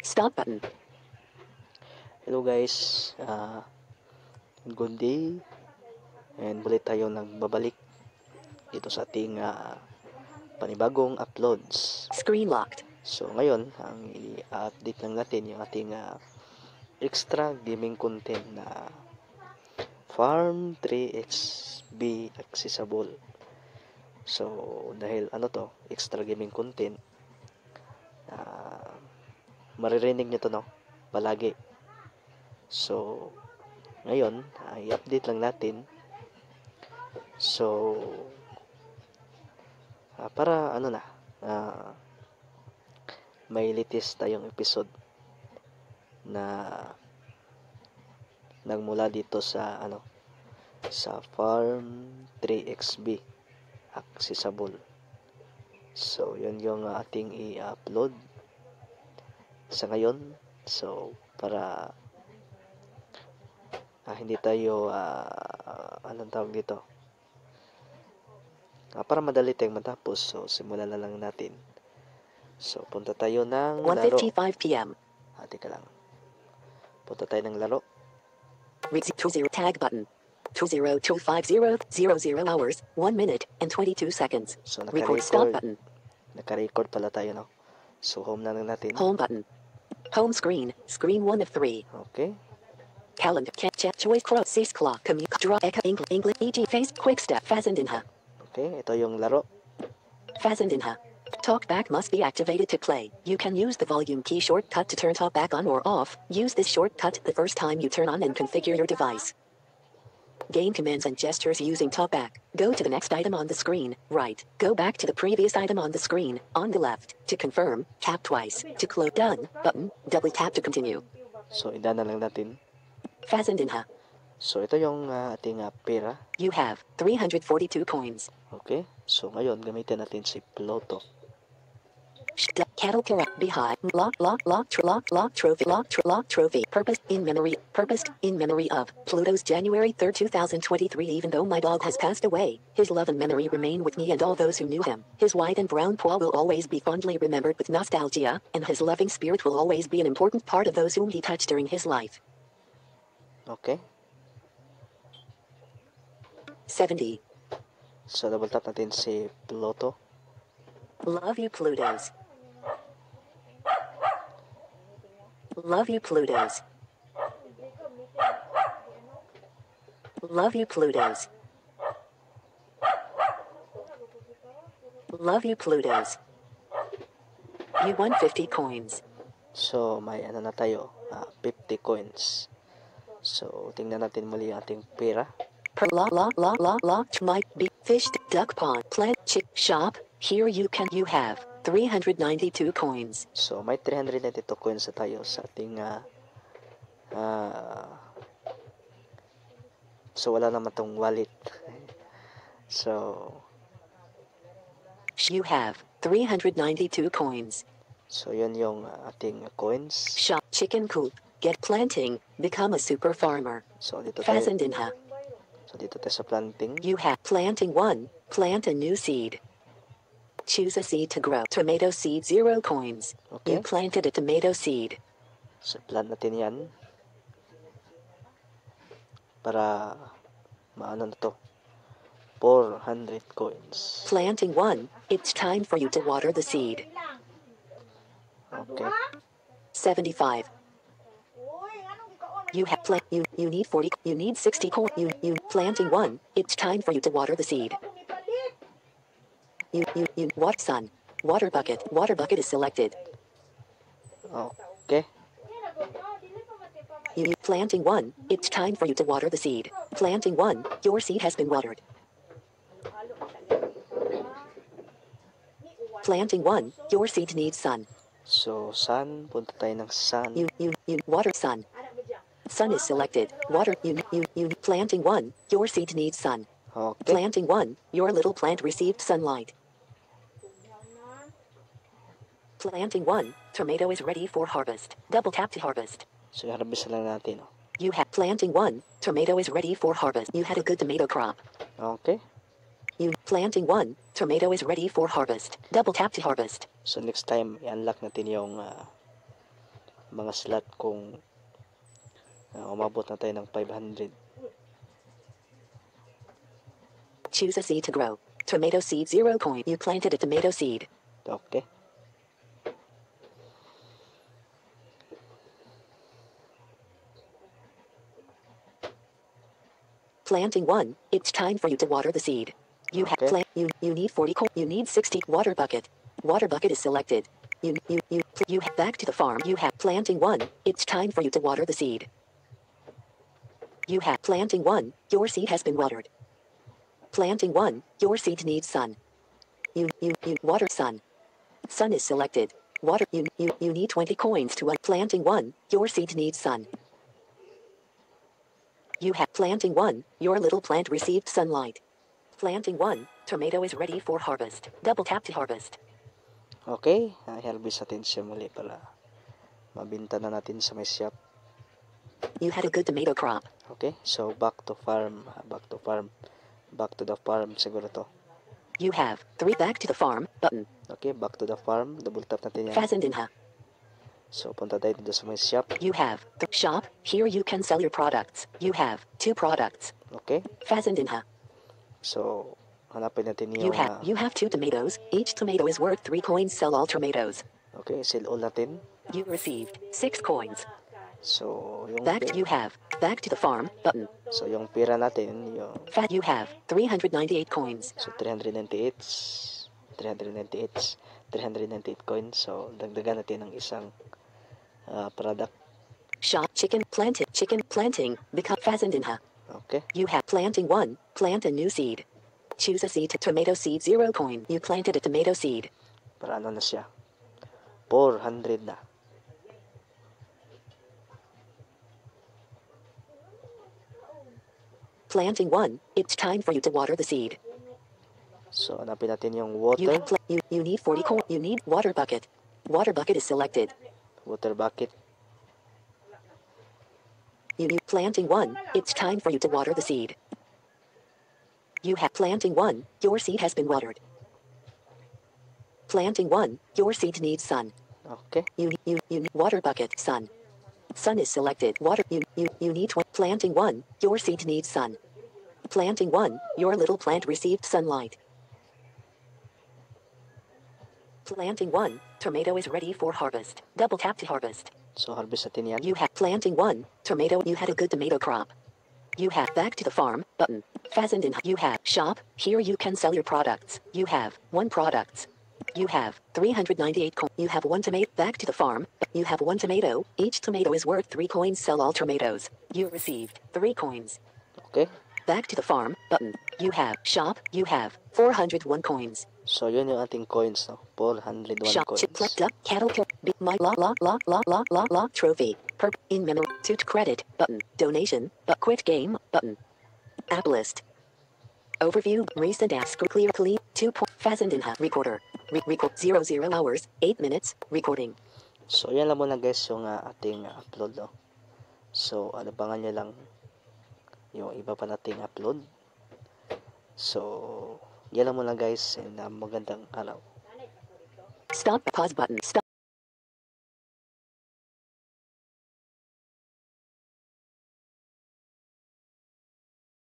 Stop button. Hello guys, good day, and muli tayo nagbabalik dito sa ating panibagong uploads. Screen locked. So ngayon, ang i-update lang natin yung ating extra gaming content na Farm 3XB accessible. So dahil extra gaming content, maririnig nyo to palagi. So ngayon, i-update lang natin. So para may latest tayong episode na nagmula dito sa sa Farm 3XB accessible. So yun yung ating i-upload sa ngayon. So para hindi tayo anong tawag dito, para madali tayong matapos. So simulan na lang natin. So punta tayo ng laro. 1:55 p.m. Teka lang, punta tayo ng laro. 20 tag button. 20250 hours 1 minute and 22 seconds. So Record stop button. Naka-record pala tayo, So home na lang natin. Home button. Home screen. Screen 1 of 3. Okay. Calendar. Chat. Choice. Cross. Says clock. Commute. Draw. Echo. English. EG. Face. Quick step. Fazendinha. Okay. Ito yung laro. Fazendinha. Talkback must be activated to play. You can use the volume key shortcut to turn talkback on or off. Use this shortcut the first time you turn on and configure your device. Gain commands and gestures using talkback. Go to the next item on the screen, right. Go back to the previous item on the screen, on the left. To confirm, tap twice. To close done, button, double tap to continue. So, idan na lang natin. Fazendinha. So, ito yung ating pera. You have 342 coins. Okay. So, ngayon, gamitin natin si Pluto. Cattle correct behind lock trophy purposed in memory of Pluto's January 3rd 2023. Even though my dog has passed away, his love and memory remain with me and all those who knew him. His white and brown paw will always be fondly remembered with nostalgia, and his loving spirit will always be an important part of those whom he touched during his life. Okay. 70. So double tap natin si Pluto. Love you, Plutos. Love you, Plutos. Love you, Plutos. Love you, Plutos. You won 50 coins. So may na tayo, 50 coins. So tingnan natin muli ang ating pera. Might be fish, duck pond, plant, chick, shop. Here you have 392 coins. So may 392 coins na tayo sa ating so wala naman tong wallet. So you have 392 coins. So yun yung ating coins. Shop chicken coop. Get planting. Become a super farmer. So dito tayo. Fazendinha. So dito tayo sa planting. You have planting 1. Plant a new seed. Choose a seed to grow. Tomato seed 0 coins. Okay. You planted a tomato seed. So plant natin yan. Para maano na to. 400 coins. Planting 1. It's time for you to water the seed. Okay. 75. You have you need 40. You need 60 coins. You planting 1. It's time for you to water the seed. You water sun. Water bucket. Water bucket is selected. Okay. You planting 1. It's time for you to water the seed. Planting 1. Your seed has been watered. Planting 1. Your seed needs sun. So sun, punta tayo ng sun. You water sun. Sun is selected. Water you planting 1. Your seed needs sun. Okay. Planting 1. Your little plant received sunlight. Planting 1. Tomato is ready for harvest. Double tap to harvest. So harvest lang natin. You have planting 1. Tomato is ready for harvest. You had a good tomato crop. Okay. You planting 1. Tomato is ready for harvest. Double tap to harvest. So next time i-unlock natin yung mga slot kung umabot na tayo ng 500. Choose a seed to grow. Tomato seed 0 coin. You planted a tomato seed. Okay. Planting 1. It's time for you to water the seed. You have Okay. you need 40 coin. You need 60 water bucket. Water bucket is selected. You back to the farm. You have planting 1. It's time for you to water the seed. You have planting 1. Your seed has been watered. Planting 1. Your seed needs sun. You water sun. Sun is selected. Water you need 20 coins to planting 1. Your seed needs sun. You have planting 1. Your little plant received sunlight. Planting 1. Tomato is ready for harvest. Double tap to harvest. Okay, i-harvest natin siya muli para mabinta na natin sa may shop. You had a good tomato crop. Okay, so back to the farm siguro to. You have 3 back to the farm button. Okay, back to the farm, double tap natin yan. Fazendinha. So punta tayo dito sa may shop. You have the shop. Here you can sell your products. You have 2 products. Okay, Fazendinha. so hanapin natin You yung have 2 tomatoes. Each tomato is worth 3 coins. Sell all tomatoes. okay, sell all natin. You received 6 coins. So yung You have back to the farm button. so yung pera natin yung You have 398 coins. so 398 coins. So dagdagan natin ng isang product. Shop chicken planting become Fazendinha. Okay, You have planting 1. Plant a new seed. Choose a seed. Tomato seed 0 coin. You planted a tomato seed. para ano na siya, 400 na. Planting 1. It's time for you to water the seed. So hanapin natin yung You water you need 40 coin. You need water bucket. Water bucket is selected. bucket. You planting 1. It's time for you to water the seed. You have planting 1. Your seed has been watered. Planting 1. Your seed needs sun. Okay, You need water bucket sun. Sun is selected. Water you need planting 1. Your seed needs sun. Planting 1. Your little plant received sunlight. Planting 1. Tomato is ready for harvest. Double tap to harvest. so harvest natin yan. You have planting 1. Tomato. You had a good tomato crop. You have back to the farm button. Fazendin. You have shop. Here you can sell your products. You have 1 products. You have 398 coins. You have 1 tomato. Back to the farm. You have 1 tomato. Each tomato is worth 3 coins. Sell all tomatoes. You received 3 coins. Okay, Back to the farm button. You have shop. You have 401 coins. so yun yung ating coins, no? 401 Shop coins. chip duck cattle kill be my la trophy per in memory to credit button donation but quit game button app list overview recent apps clear 2 Fazendinha recorder record 00 hours 8 minutes recording. So yan lang muna guys yung ating upload, no? So abangan nyo lang yung iba pa nating upload. So yan lang muna guys, and magandang araw. Stop pause button. Stop.